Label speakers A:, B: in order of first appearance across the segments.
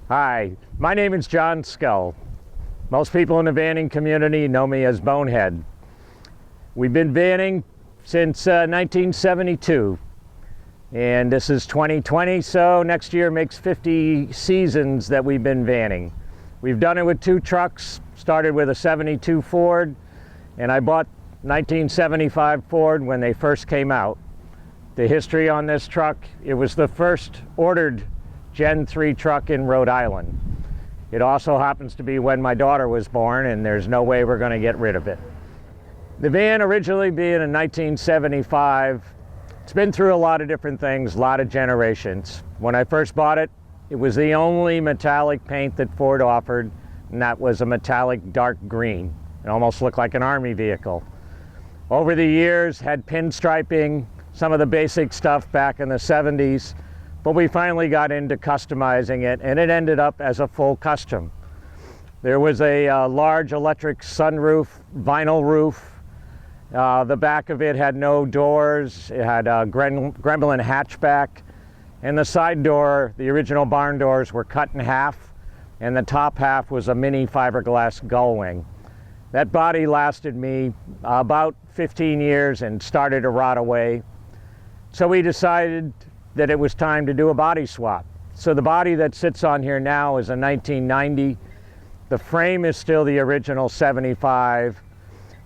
A: Hi, my name is John Scull. Most people in the vanning community know me as Bonehead. We've been vanning since 1972, and this is 2020, so next year makes 50 seasons that we've been vanning. We've done it with 2 trucks, started with a 72 Ford, and I bought 1975 Ford when they first came out. The history on this truck, it was the first ordered Gen 3 truck in Rhode Island. It also happens to be when my daughter was born, and there's no way we're going to get rid of it. The van originally being in 1975, it's been through a lot of different things, a lot of generations. When I first bought it, it was the only metallic paint that Ford offered, and that was a metallic dark green. It almost looked like an Army vehicle. Over the years, had pinstriping, some of the basic stuff back in the 70s, but we finally got into customizing it, and it ended up as a full custom. There was a large electric sunroof, vinyl roof. The back of it had no doors. It had a Gremlin hatchback, and the side door, the original barn doors, were cut in half, and the top half was a mini fiberglass gull wing. That body lasted me about 15 years and started to rot away. So we decided that it was time to do a body swap. So the body that sits on here now is a 1990. The frame is still the original 75,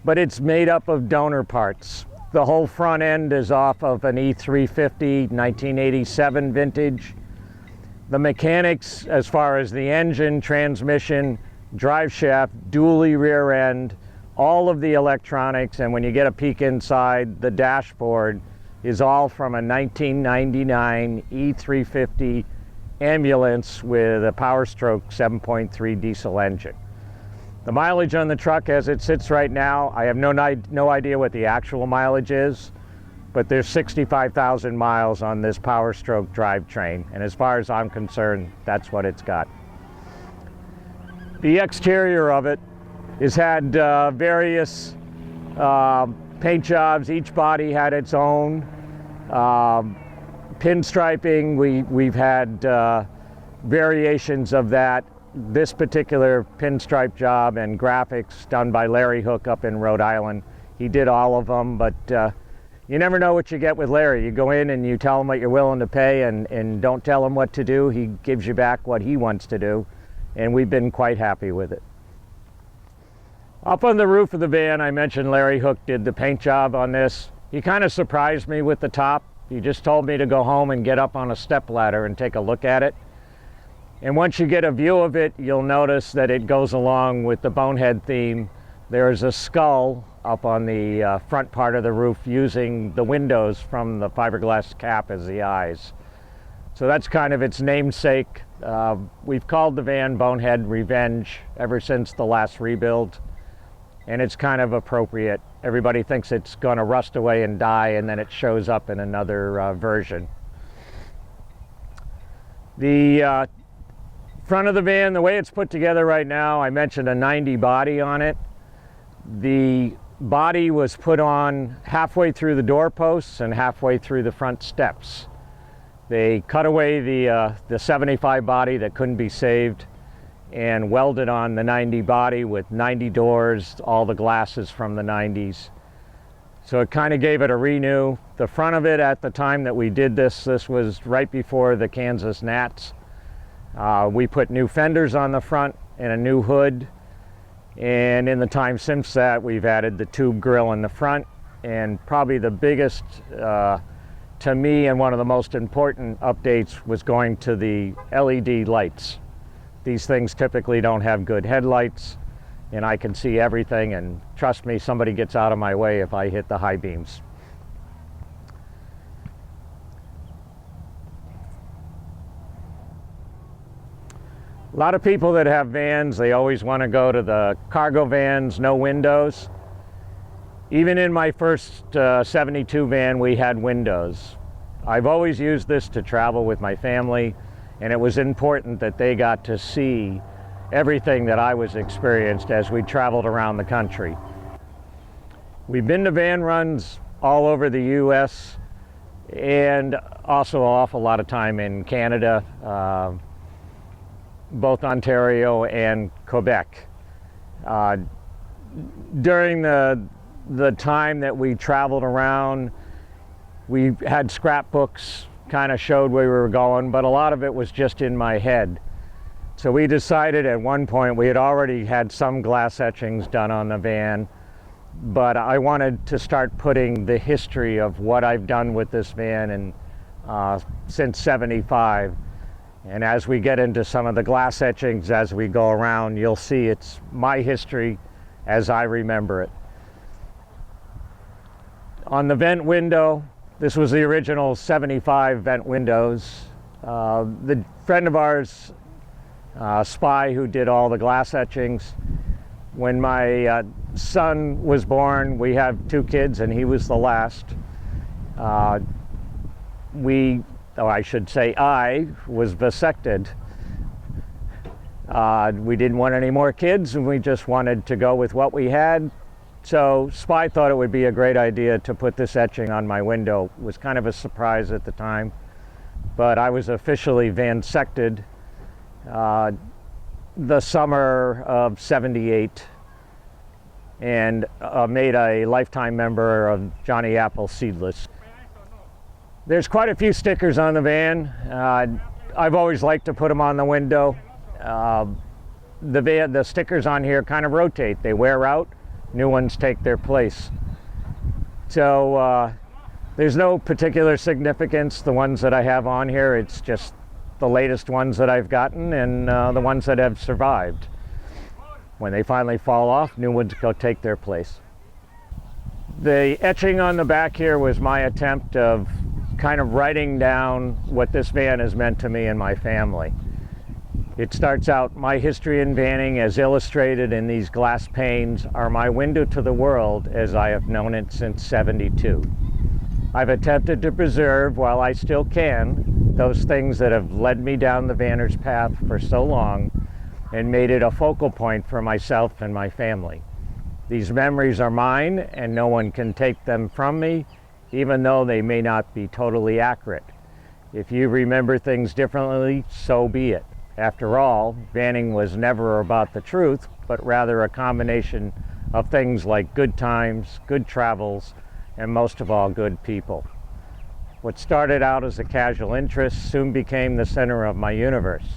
A: but it's made up of donor parts. The whole front end is off of an E350 1987 vintage. The mechanics, as far as the engine, transmission, drive shaft, dually rear end, all of the electronics, and when you get a peek inside, the dashboard is all from a 1999 E350 ambulance with a Power Stroke 7.3 diesel engine. The mileage on the truck as it sits right now, I have no idea what the actual mileage is, but there's 65,000 miles on this Power Stroke drivetrain, and as far as I'm concerned, that's what it's got. The exterior of it has had various paint jobs. Each body had its own. Pinstriping, we've had variations of that. This particular pinstripe job and graphics done by Larry Hook up in Rhode Island. He did all of them, but you never know what you get with Larry. You go in and you tell him what you're willing to pay, and don't tell him what to do. He gives you back what he wants to do, and we've been quite happy with it. Up on the roof of the van, I mentioned Larry Hook did the paint job on this. He kind of surprised me with the top. He just told me to go home and get up on a stepladder and take a look at it. And once you get a view of it, you'll notice that it goes along with the Bonehead theme. There's a skull up on the front part of the roof using the windows from the fiberglass cap as the eyes. So that's kind of its namesake. We've called the van Bonehead Revenge ever since the last rebuild, and it's kind of appropriate. Everybody thinks it's going to rust away and die, and then it shows up in another version. The front of the van, the way it's put together right now, I mentioned a 90 body on it. The body was put on halfway through the doorposts and halfway through the front steps. They cut away the 75 body that couldn't be saved and welded on the 90 body with 90 doors, all the glasses from the 90s. So it kind of gave it a renew. The front of it at the time that we did this was right before the Kansas Nats. We put new fenders on the front and a new hood. And in the time since that, we've added the tube grill in the front. And probably the biggest, to me, and one of the most important updates was going to the LED lights. These things typically don't have good headlights, and I can see everything, and trust me, somebody gets out of my way if I hit the high beams. A lot of people that have vans, they always want to go to the cargo vans, no windows. Even in my first 72 van, we had windows. I've always used this to travel with my family, and it was important that they got to see everything that I was experienced as we traveled around the country. We've been to van runs all over the U.S. and also an awful lot of time in Canada. both Ontario and Quebec. During the time that we traveled around, we had scrapbooks, kind of showed where we were going, but a lot of it was just in my head. So we decided at one point, we had already had some glass etchings done on the van, but I wanted to start putting the history of what I've done with this van since '75. And as we get into some of the glass etchings as we go around, you'll see it's my history as I remember it. On the vent window, this was the original '75 vent windows. The friend of ours, Spy, who did all the glass etchings, when my son was born, we have 2 kids and he was the last. I was vasected. We didn't want any more kids and we just wanted to go with what we had. So Spy thought it would be a great idea to put this etching on my window. It was kind of a surprise at the time, but I was officially vansected the summer of '78 and made a lifetime member of Johnny Apple Seedless. There's quite a few stickers on the van. I've always liked to put them on the window. The stickers on here kind of rotate. They wear out, new ones take their place. So there's no particular significance. The ones that I have on here, it's just the latest ones that I've gotten and the ones that have survived. When they finally fall off, new ones go take their place. The etching on the back here was my attempt of kind of writing down what this van has meant to me and my family. It starts out, my history in vanning as illustrated in these glass panes are my window to the world as I have known it since '72. I've attempted to preserve, while I still can, those things that have led me down the vanner's path for so long and made it a focal point for myself and my family. These memories are mine and no one can take them from me, even though they may not be totally accurate. If you remember things differently, so be it. After all, vanning was never about the truth, but rather a combination of things like good times, good travels, and most of all, good people. What started out as a casual interest soon became the center of my universe.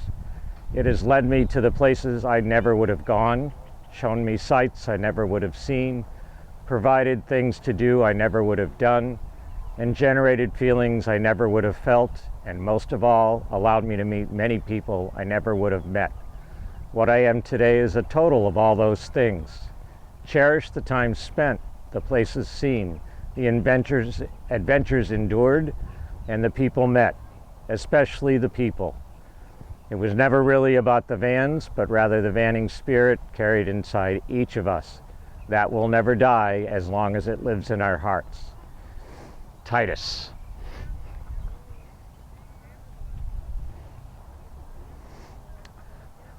A: It has led me to the places I never would have gone, shown me sights I never would have seen, provided things to do I never would have done, and generated feelings I never would have felt, and most of all, allowed me to meet many people I never would have met. What I am today is a total of all those things. Cherish the time spent, the places seen, the adventures endured, and the people met, especially the people. It was never really about the vans, but rather the vanning spirit carried inside each of us. That will never die as long as it lives in our hearts. Titus.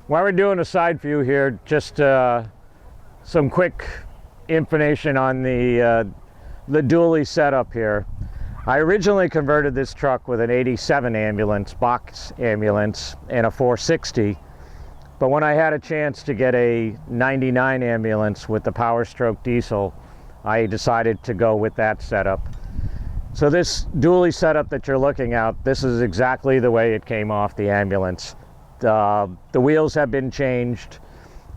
A: While we're doing a side view here, just some quick information on the dually setup here. I originally converted this truck with an '87 ambulance, box ambulance, and a 460. But when I had a chance to get a '99 ambulance with the Power Stroke diesel, I decided to go with that setup. So this dually setup that you're looking at, this is exactly the way it came off the ambulance. The wheels have been changed,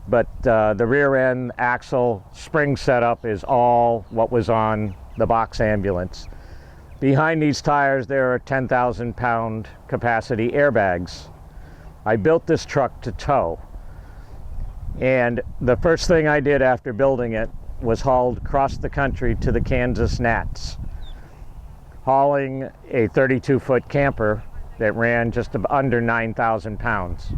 A: but the rear end axle spring setup is all what was on the box ambulance. Behind these tires there are 10,000 pound capacity airbags. I built this truck to tow, and the first thing I did after building it was hauled across the country to the Kansas Nats, hauling a 32-foot camper that ran just under 9,000 pounds.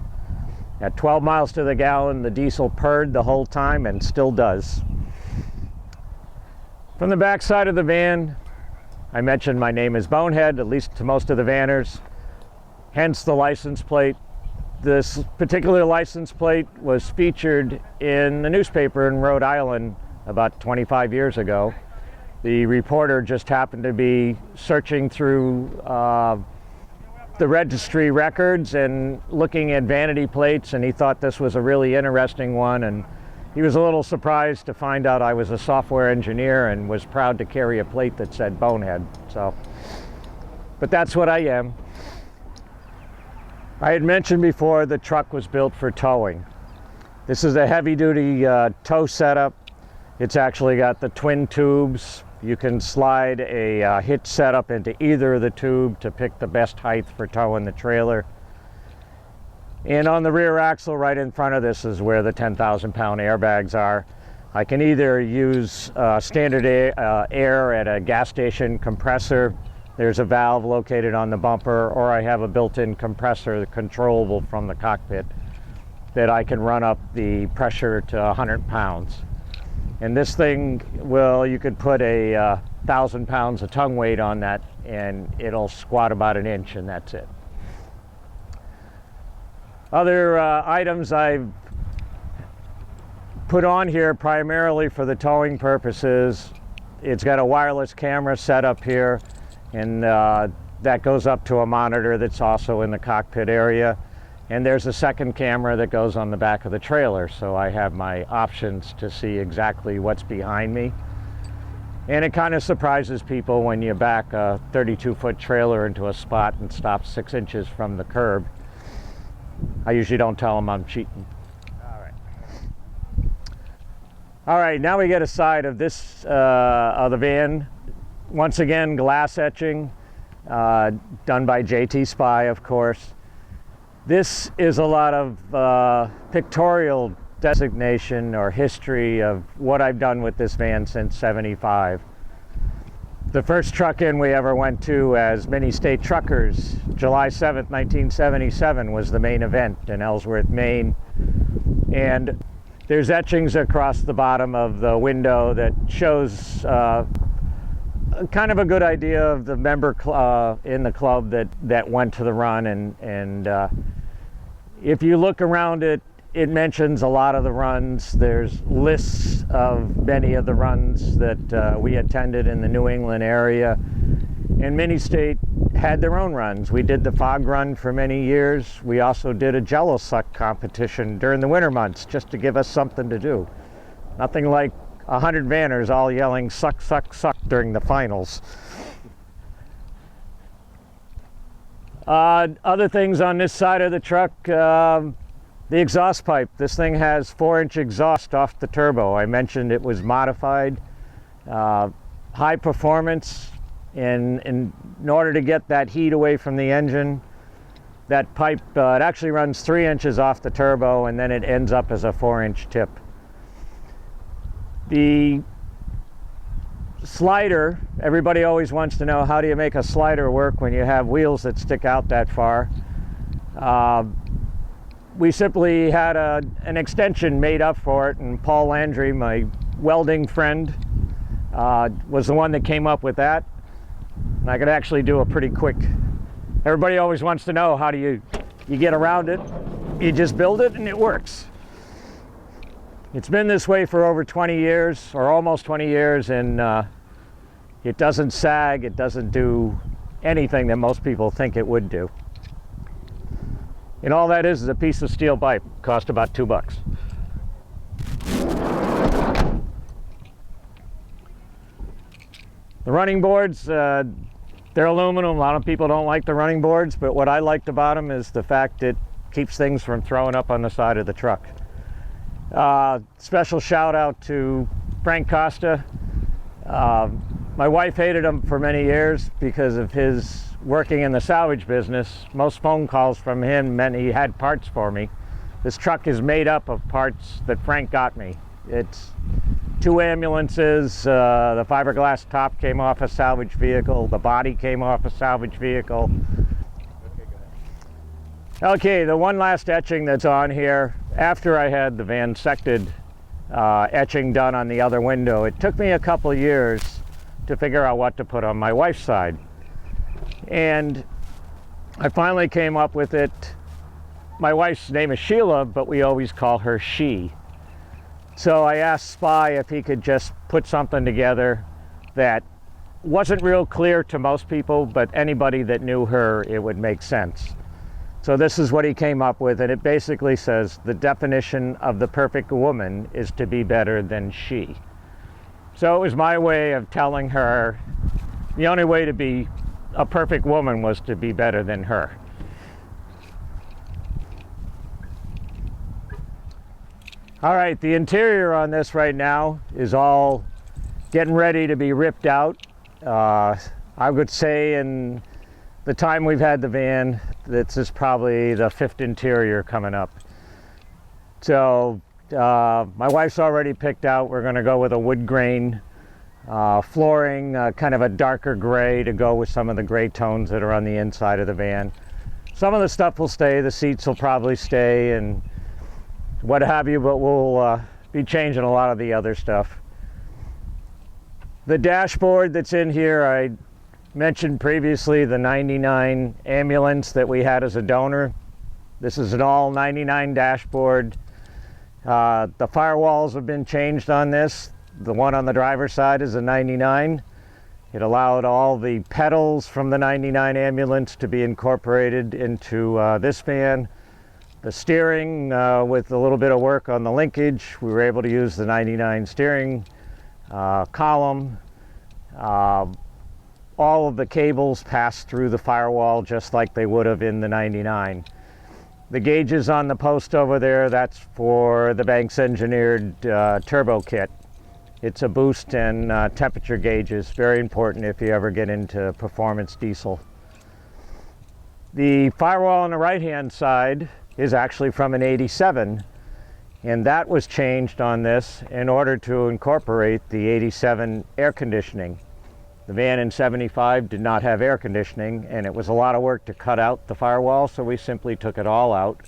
A: At 12 miles to the gallon, the diesel purred the whole time and still does. From the back side of the van, I mentioned my name is Bonehead, at least to most of the vanners, hence the license plate. This particular license plate was featured in the newspaper in Rhode Island about 25 years ago. The reporter just happened to be searching through the registry records and looking at vanity plates, and he thought this was a really interesting one, and he was a little surprised to find out I was a software engineer and was proud to carry a plate that said Bonehead. So, but that's what I am. I had mentioned before the truck was built for towing. This is a heavy-duty tow setup. It's actually got the twin tubes. You can slide a hitch setup into either of the tube to pick the best height for towing the trailer. And on the rear axle right in front of this is where the 10,000-pound airbags are. I can either use standard air at a gas station compressor. There's a valve located on the bumper, or I have a built-in compressor controllable from the cockpit that I can run up the pressure to 100 pounds. And this thing you could put 1,000 pounds of tongue weight on that and it'll squat about an inch, and that's it. Other items I've put on here primarily for the towing purposes. It's got a wireless camera set up here, and that goes up to a monitor that's also in the cockpit area. And there's a second camera that goes on the back of the trailer, so I have my options to see exactly what's behind me. And it kind of surprises people when you back a 32-foot trailer into a spot and stop 6 inches from the curb. I usually don't tell them I'm cheating. All right, now we get a side of this of the van. Once again, glass etching, done by JT Spy, of course. This is a lot of pictorial designation or history of what I've done with this van since '75. The first truck-in we ever went to as mini-state truckers, July 7th, 1977, was the main event in Ellsworth, Maine. And there's etchings across the bottom of the window that shows kind of a good idea of the member in the club that went to the run, and if you look around it, it mentions a lot of the runs. There's lists of many of the runs that we attended in the New England area, and Mini-State had their own runs. We did the fog run for many years. We also did a jello suck competition during the winter months just to give us something to do. Nothing like 100 vanners all yelling suck, suck, suck during the finals. Other things on this side of the truck, the exhaust pipe. This thing has 4-inch exhaust off the turbo. I mentioned it was modified, high performance, and in order to get that heat away from the engine, that pipe, it actually runs 3 inches off the turbo, and then it ends up as a 4-inch tip. The slider, everybody always wants to know, how do you make a slider work when you have wheels that stick out that far? We simply had an extension made up for it, and Paul Landry, my welding friend, was the one that came up with that. And I could actually do a pretty quick, everybody always wants to know, how do you get around it? You just build it and it works. It's been this way for over 20 years, or almost 20 years, and it doesn't sag, it doesn't do anything that most people think it would do. And all that is a piece of steel pipe. Cost about $2. The running boards, they're aluminum. A lot of people don't like the running boards, but what I liked about them is the fact it keeps things from throwing up on the side of the truck. Special shout out to Frank Costa. My wife hated him for many years because of his working in the salvage business. Most phone calls from him meant he had parts for me. This truck is made up of parts that Frank got me. It's 2 ambulances, the fiberglass top came off a salvage vehicle, the body came off a salvage vehicle. Okay, the one last etching that's on here, after I had the vansected etching done on the other window, it took me a couple of years to figure out what to put on my wife's side. And I finally came up with it. My wife's name is Sheila, but we always call her She. So I asked Spy if he could just put something together that wasn't real clear to most people, but anybody that knew her, it would make sense. So this is what he came up with, and it basically says, the definition of the perfect woman is to be better than she. So it was my way of telling her the only way to be a perfect woman was to be better than her. All right, the interior on this right now is all getting ready to be ripped out. I would say in the time we've had the van, this is probably the 5th interior coming up. So my wife's already picked out, we're gonna go with a wood grain flooring, kind of a darker gray to go with some of the gray tones that are on the inside of the van. Some of the stuff will stay, the seats will probably stay and what have you, but we'll be changing a lot of the other stuff. The dashboard that's in here, I mentioned previously the 99 ambulance that we had as a donor. This is an all 99 dashboard. The firewalls have been changed on this. The one on the driver's side is a 99. It allowed all the pedals from the 99 ambulance to be incorporated into this van. The steering, with a little bit of work on the linkage, we were able to use the 99 steering column. All of the cables pass through the firewall just like they would have in the 99. The gauges on the post over there, that's for the Banks engineered turbo kit. It's a boost and temperature gauges, very important if you ever get into performance diesel. The firewall on the right hand side is actually from an 87, and that was changed on this in order to incorporate the 87 air conditioning. The van in 75 did not have air conditioning, and it was a lot of work to cut out the firewall, so we simply took it all out.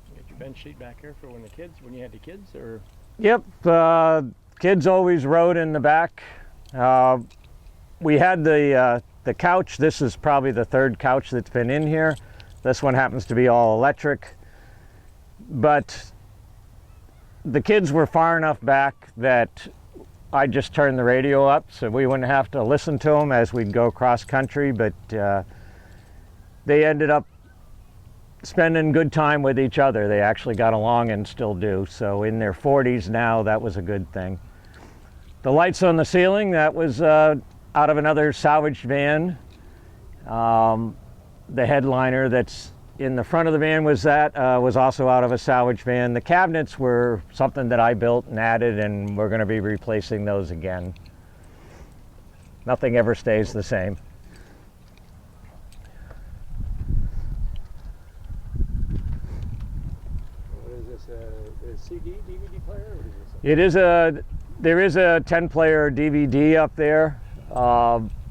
B: You got your bench seat back here for when you had the kids, or?
A: Yep, kids always rode in the back. We had the couch. This is probably the 3rd couch that's been in here. This one happens to be all electric, but the kids were far enough back that I just turned the radio up so we wouldn't have to listen to them as we'd go cross country, but they ended up spending good time with each other. They actually got along and still do. So in their 40s now, that was a good thing. The lights on the ceiling, that was out of another salvaged van. The headliner that's in the front of the van was also out of a salvage van. The cabinets were something that I built and added, and we're going to be replacing those again. Nothing ever stays the same.
B: What is this, a CD, DVD player? What is this?
A: There is a 10-player DVD up there.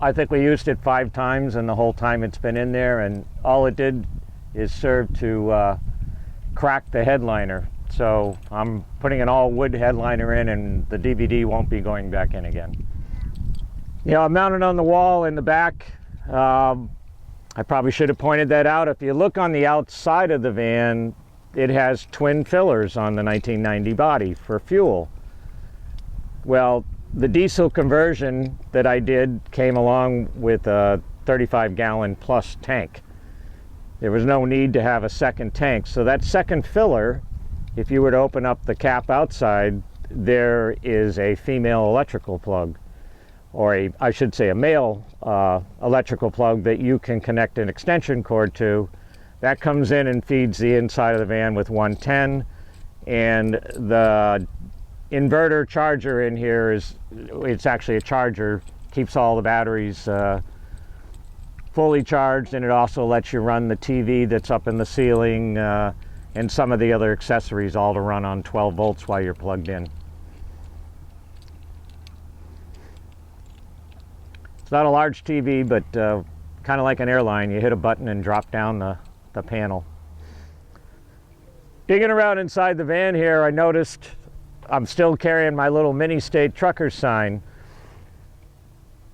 A: I think we used it 5 times and the whole time it's been in there, and all it did is serve to crack the headliner. So I'm putting an all wood headliner in, and the DVD won't be going back in again. You know, I'm mounted on the wall in the back. I probably should have pointed that out. If you look on the outside of the van, it has twin fillers on the 1990 body for fuel. Well, the diesel conversion that I did came along with a 35-gallon plus tank. There was no need to have a second tank. So that second filler, if you were to open up the cap outside, there is a female electrical plug, or I should say a male electrical plug that you can connect an extension cord to. That comes in and feeds the inside of the van with 110, and the inverter charger in here it's actually a charger, keeps all the batteries fully charged, and it also lets you run the TV that's up in the ceiling and some of the other accessories, all to run on 12 volts while you're plugged in. It's not a large TV, but kind of like an airline. You hit a button and drop down the panel. Digging around inside the van here, I noticed I'm still carrying my little mini state trucker sign.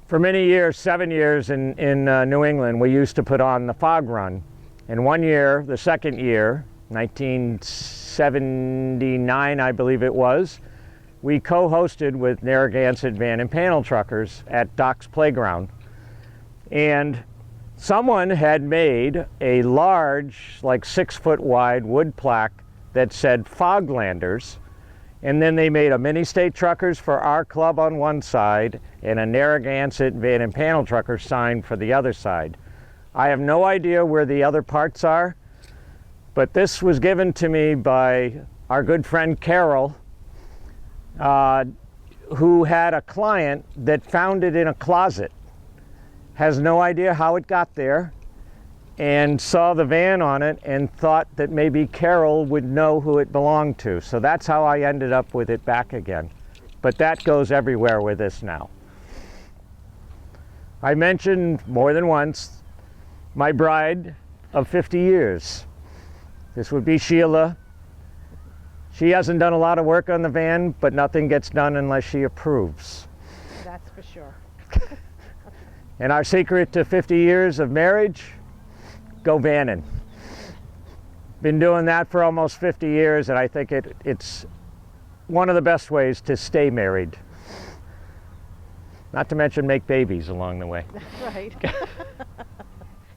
A: For many years, 7 years in New England, we used to put on the fog run. And one year, the second year, 1979, I believe it was, we co-hosted with Narragansett Van and Panel Truckers at Doc's Playground. And someone had made a large, like 6-foot wide wood plaque that said Foglanders. And then they made a mini state truckers for our club on one side and a Narragansett Van and Panel Trucker sign for the other side. I have no idea where the other parts are, but this was given to me by our good friend Carol, who had a client that found it in a closet. Has no idea how it got there, and saw the van on it and thought that maybe Carol would know who it belonged to. So that's how I ended up with it back again. But that goes everywhere with this now. I mentioned more than once my bride of 50 years. This would be Sheila. She hasn't done a lot of work on the van, but nothing gets done unless she approves.
C: That's for sure.
A: And our secret to 50 years of marriage: go vanning. Been doing that for almost 50 years, and I think it's one of the best ways to stay married. Not to mention make babies along the way.
C: That's right.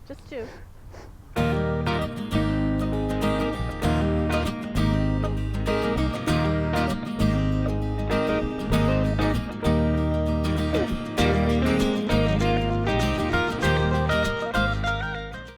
C: Just two.